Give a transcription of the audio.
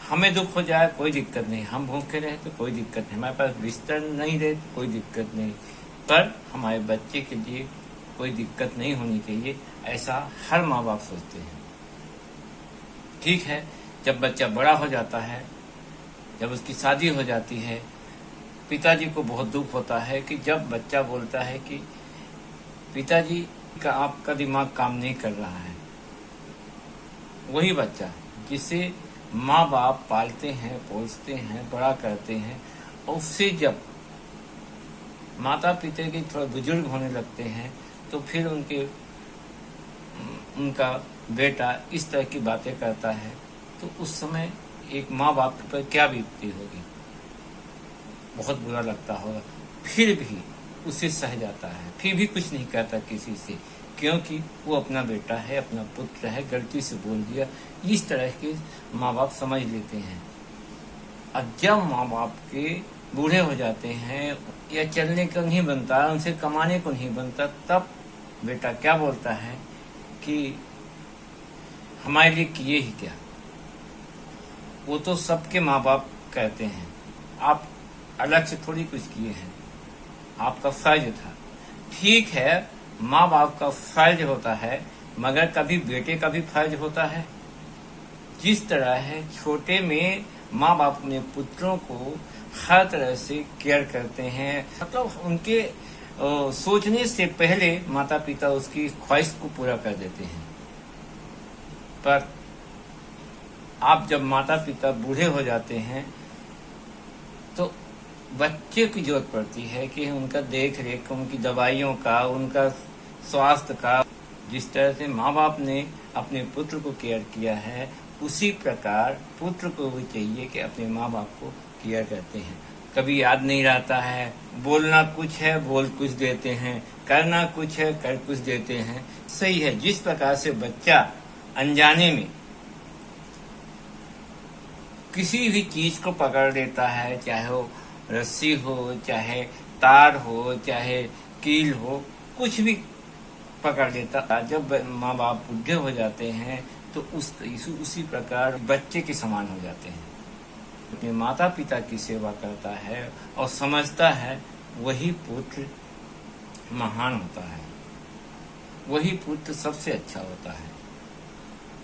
हमें दुख हो जाए कोई दिक्कत नहीं, हम भूखे रहे तो कोई दिक्कत नहीं, हमारे पास बिस्तर नहीं रहे तो कोई दिक्कत नहीं, पर हमारे बच्चे के लिए कोई दिक्कत नहीं होनी चाहिए, ऐसा हर माँ बाप सोचते हैं। ठीक है, जब बच्चा बड़ा हो जाता है, जब उसकी शादी हो जाती है, पिताजी को बहुत दुख होता है कि जब बच्चा बोलता है कि पिताजी का आपका दिमाग काम नहीं कर रहा है। वही बच्चा जिसे माँ बाप पालते हैं, पोसते हैं, बड़ा करते हैं, और उससे जब माता पिता के थोड़ा बुजुर्ग होने लगते हैं तो फिर उनका बेटा इस तरह की बातें करता है, तो उस समय एक माँ बाप पर क्या बीतती होगी, बहुत बुरा लगता होगा। फिर भी उसे सह जाता है, फिर भी कुछ नहीं कहता किसी से, क्योंकि वो अपना बेटा है, अपना पुत्र है, गलती से बोल दिया। इस तरह के माँ बाप समझ लेते हैं। अब जब माँ बाप के बूढ़े हो जाते हैं या चलने को नहीं बनता, उनसे कमाने को नहीं बनता, तब बेटा क्या बोलता है कि हमारे लिए किए ही क्या। वो तो सबके माँ बाप कहते हैं, आप अलग से थोड़ी कुछ किए हैं, आपका फर्ज था। ठीक है, माँ बाप का फर्ज होता है, मगर कभी बेटे का भी फर्ज होता है। जिस तरह है छोटे में माँ बाप अपने पुत्रों को हर तरह से केयर करते हैं, मतलब उनके सोचने से पहले माता पिता उसकी ख्वाहिश को पूरा कर देते हैं। पर आप जब माता पिता बूढ़े हो जाते हैं तो बच्चे की जरूरत पड़ती है कि उनका देख रेख, उनकी दवाइयों का, उनका स्वास्थ्य का। जिस तरह से माँ बाप ने अपने पुत्र को केयर किया है, उसी प्रकार पुत्र को भी चाहिए कि अपने माँ बाप को केयर करते हैं। कभी याद नहीं रहता है, बोलना कुछ है बोल कुछ देते हैं, करना कुछ है कर कुछ देते हैं। सही है, जिस प्रकार से बच्चा अनजाने में किसी भी चीज को पकड़ लेता है, चाहे वो रस्सी हो, चाहे तार हो, चाहे कील हो, कुछ भी पकड़ लेता। जब माँ बाप बूढ़े हो जाते हैं तो उसी प्रकार बच्चे के समान हो जाते हैं। अपने माता पिता की सेवा करता है और समझता है, वही पुत्र महान होता है, वही पुत्र सबसे अच्छा होता है।